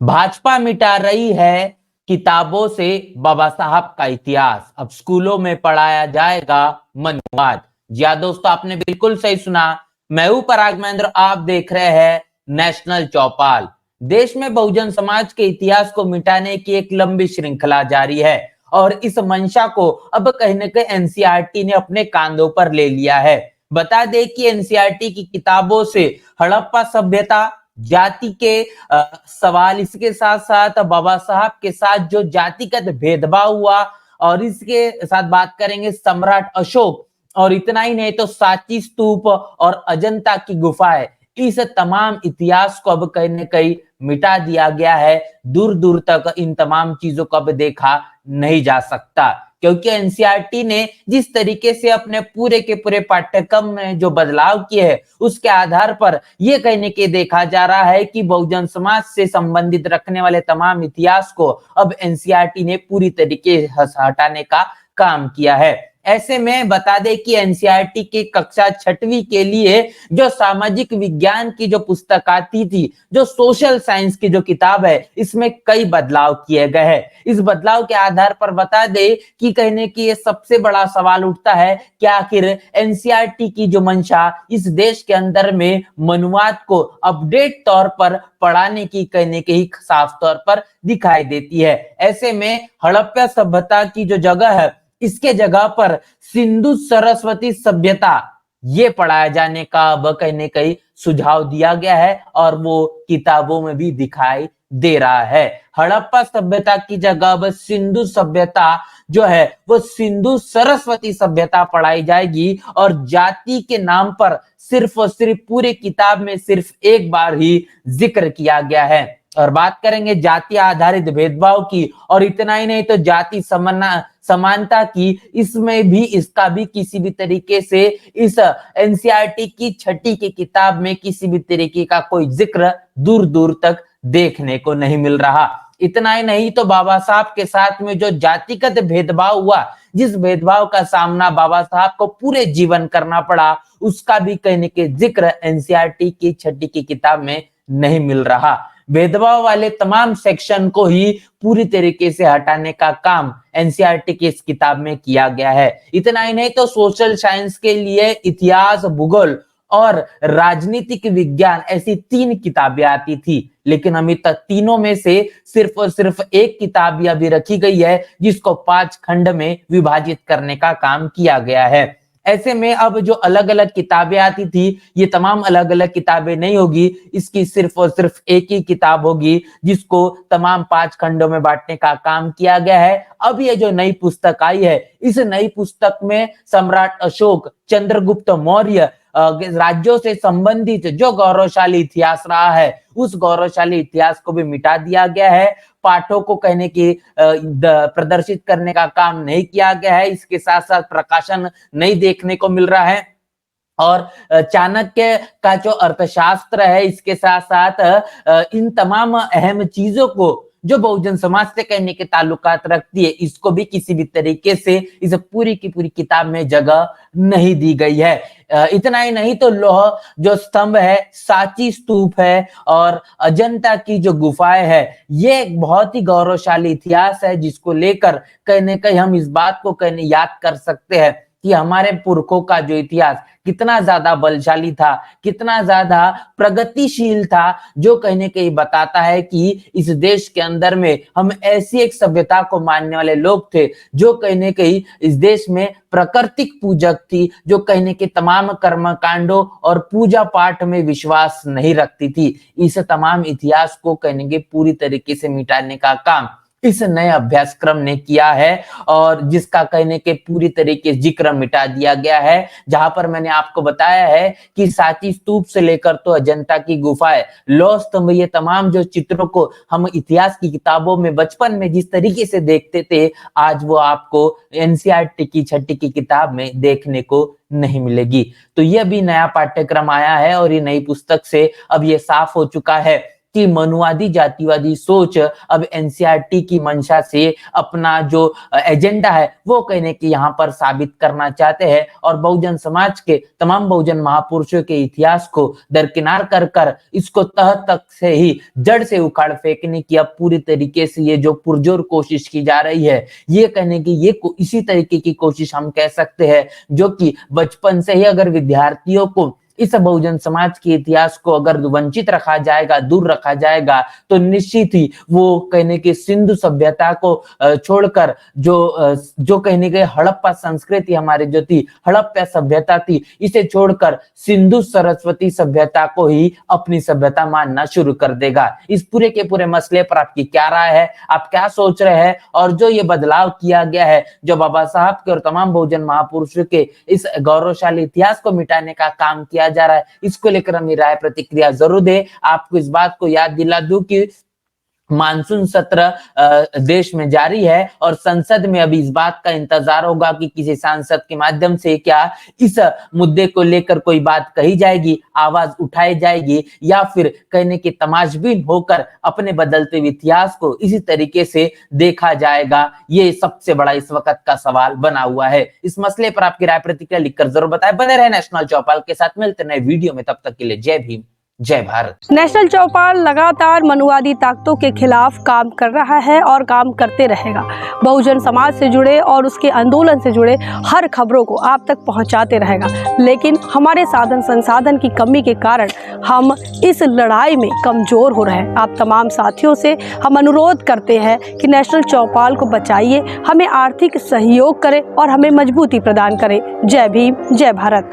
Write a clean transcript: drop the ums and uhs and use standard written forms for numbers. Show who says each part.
Speaker 1: भाजपा मिटा रही है किताबों से बाबा साहब का इतिहास। अब स्कूलों में पढ़ाया जाएगा मनुवाद। जी हाँ दोस्तों, आपने बिल्कुल सही सुना। मैं हूं पराग महेंद्र, आप देख रहे हैं नेशनल चौपाल। देश में बहुजन समाज के इतिहास को मिटाने की एक लंबी श्रृंखला जारी है और इस मंशा को अब कहीं न कहीं एनसीईआरटी ने अपने कांधों पर ले लिया है। बता दें कि एनसीईआरटी की किताबों से हड़प्पा सभ्यता, जाति के सवाल, इसके साथ साथ बाबा साहब के साथ जो जातिगत भेदभाव हुआ, और इसके साथ बात करेंगे सम्राट अशोक, और इतना ही नहीं तो सांची स्तूप और अजंता की गुफाएं। इस तमाम इतिहास को अब कहीं न कहीं मिटा दिया गया है। दूर दूर तक इन तमाम चीजों को अब देखा नहीं जा सकता, क्योंकि एनसीईआरटी ने जिस तरीके से अपने पूरे के पूरे पाठ्यक्रम में जो बदलाव किए हैं, उसके आधार पर यह कहने के देखा जा रहा है कि बहुजन समाज से संबंधित रखने वाले तमाम इतिहास को अब एनसीईआरटी ने पूरी तरीके से हटाने का काम किया है। ऐसे में बता दें कि एनसीईआरटी की कक्षा 6वीं के लिए जो सामाजिक विज्ञान की जो पुस्तक आती थी, जो सोशल साइंस की जो किताब है, इसमें कई बदलाव किए गए हैं। इस बदलाव के आधार पर बता दें कि कहने की ये सबसे बड़ा सवाल उठता है कि आखिर एनसीईआरटी की जो मंशा इस देश के अंदर में मनुवाद को अपडेट तौर पर पढ़ाने की कहने के ही साफ तौर पर दिखाई देती है। ऐसे में हड़प्पा सभ्यता की जो जगह है, इसके जगह पर सिंधु सरस्वती सभ्यता ये पढ़ाया जाने का अब कहीं कहीं सुझाव दिया गया है और वो किताबों में भी दिखाई दे रहा है। हड़प्पा सभ्यता की जगह अब सिंधु सभ्यता जो है वो सिंधु सरस्वती सभ्यता पढ़ाई जाएगी, और जाति के नाम पर सिर्फ और सिर्फ पूरी किताब में सिर्फ एक बार ही जिक्र किया गया है। और बात करेंगे जाति आधारित भेदभाव की, और इतना ही नहीं तो जाति समानता की, इसमें भी इसका भी किसी भी तरीके से इस एनसीईआरटी की 6ठी की किताब में किसी भी तरीके का कोई जिक्र दूर दूर तक देखने को नहीं मिल रहा। इतना ही नहीं तो बाबा साहब के साथ में जो जातिगत भेदभाव हुआ, जिस भेदभाव का सामना बाबा साहब को पूरे जीवन करना पड़ा, उसका भी कहने के जिक्र एनसीईआरटी की 6ठी की किताब में नहीं मिल रहा। भेदभाव वाले तमाम सेक्शन को ही पूरी तरीके से हटाने का काम एनसीईआरटी की इस किताब में किया गया है। इतना ही नहीं तो सोशल साइंस के लिए इतिहास, भूगोल और राजनीतिक विज्ञान, ऐसी 3 किताबें आती थी, लेकिन अभी तक तीनों में से सिर्फ और सिर्फ एक किताब अभी रखी गई है, जिसको 5 खंड में विभाजित करने का काम किया गया है। ऐसे में अब जो अलग अलग किताबें आती थी, ये तमाम अलग अलग किताबें नहीं होगी, इसकी सिर्फ और सिर्फ एक ही किताब होगी, जिसको तमाम 5 खंडों में बांटने का काम किया गया है। अब ये जो नई पुस्तक आई है, इस नई पुस्तक में सम्राट अशोक, चंद्रगुप्त मौर्य, राज्यों से संबंधित जो गौरवशाली इतिहास रहा है, उस गौरवशाली इतिहास को भी मिटा दिया गया है। पाठों को कहने की प्रदर्शित करने का काम नहीं किया गया है। इसके साथ साथ प्रकाशन नहीं देखने को मिल रहा है, और चाणक्य का जो अर्थशास्त्र है, इसके साथ साथ इन तमाम अहम चीजों को जो बहुजन समाज से कहने के ताल्लुकात रखती है, इसको भी किसी भी तरीके से इस पूरी की पूरी किताब में जगह नहीं दी गई है। इतना ही नहीं तो लौह जो स्तंभ है, सांची स्तूप है और अजंता की जो गुफाएं है, ये एक बहुत ही गौरवशाली इतिहास है, जिसको लेकर कहीं न कहीं हम इस बात को कहने याद कर सकते हैं कि हमारे पुरखों का जो इतिहास कितना ज्यादा बलशाली था, कितना ज्यादा प्रगतिशील था, जो कहीं न कहीं बताता है कि इस देश के अंदर में हम ऐसी एक सभ्यता को मानने वाले लोग थे, जो कहीं न कहीं इस देश में प्राकृतिक पूजक थी, जो कहीं न कहीं तमाम कर्म कांडों और पूजा पाठ में विश्वास नहीं रखती थी। इस तमाम इतिहास को कहीं न कहीं पूरी तरीके से मिटाने का काम इस नए अभ्यासक्रम ने किया है, और जिसका कहने के पूरी तरीके से जिक्र मिटा दिया गया है। जहां पर मैंने आपको बताया है कि सांची स्तूप से लेकर तो अजंता की गुफाएं, लौह स्तंभ, ये तमाम जो चित्रों को हम इतिहास की किताबों में बचपन में जिस तरीके से देखते थे, आज वो आपको एनसीईआरटी की 6ठी की किताब में देखने को नहीं मिलेगी। तो ये भी नया पाठ्यक्रम आया है, और ये नई पुस्तक से अब ये साफ हो चुका है कि मनुवादी जातिवादी सोच अब एनसीईआरटी की मंशा से अपना जो एजेंडा है वो कहने की यहाँ पर साबित करना चाहते हैं और बहुजन समाज के तमाम बहुजन महापुरुषों के इतिहास को दरकिनार कर इसको तह तक से ही जड़ से उखाड़ फेंकने की अब पूरी तरीके से ये जो पुरजोर कोशिश की जा रही है, ये कहने की ये इसी तरीके की कोशिश हम कह सकते हैं जो कि बचपन से ही अगर विद्यार्थियों को इस बहुजन समाज के इतिहास को अगर वंचित रखा जाएगा, दूर रखा जाएगा, तो निश्चित ही वो कहने की सिंधु सभ्यता को छोड़कर जो कहने के हड़प्पा संस्कृति हमारी जो थी, हड़प्पा सभ्यता थी, इसे छोड़कर सिंधु सरस्वती सभ्यता को ही अपनी सभ्यता मानना शुरू कर देगा। इस पूरे के पूरे मसले पर आपकी क्या राय है, आप क्या सोच रहे हैं? और जो ये बदलाव किया गया है, जो बाबा साहब के और तमाम बहुजन महापुरुषों के इस गौरवशाली इतिहास को मिटाने का काम किया जा रहा है, इसको लेकर अपनी राय प्रतिक्रिया जरूर दे। आपको इस बात को याद दिला दूं कि मानसून सत्र देश में जारी है और संसद में अभी इस बात का इंतजार होगा कि किसी सांसद के माध्यम से क्या इस मुद्दे को लेकर कोई बात कही जाएगी, आवाज उठाई जाएगी, या फिर कहने की तमाशबीन होकर अपने बदलते इतिहास को इसी तरीके से देखा जाएगा। ये सबसे बड़ा इस वक्त का सवाल बना हुआ है। इस मसले पर आपकी राय प्रतिक्रिया लिखकर जरूर बताएं। बने रहे नेशनल चौपाल के साथ, मिलते नए वीडियो में, तब तक के लिए जय भीम, जय भारत।
Speaker 2: नेशनल चौपाल लगातार मनुवादी ताकतों के खिलाफ काम कर रहा है और काम करते रहेगा। बहुजन समाज से जुड़े और उसके आंदोलन से जुड़े हर खबरों को आप तक पहुंचाते रहेगा, लेकिन हमारे साधन संसाधन की कमी के कारण हम इस लड़ाई में कमजोर हो रहे हैं। आप तमाम साथियों से हम अनुरोध करते हैं कि नेशनल चौपाल को बचाइए, हमें आर्थिक सहयोग करें और हमें मजबूती प्रदान करें। जय भीम, जय भारत।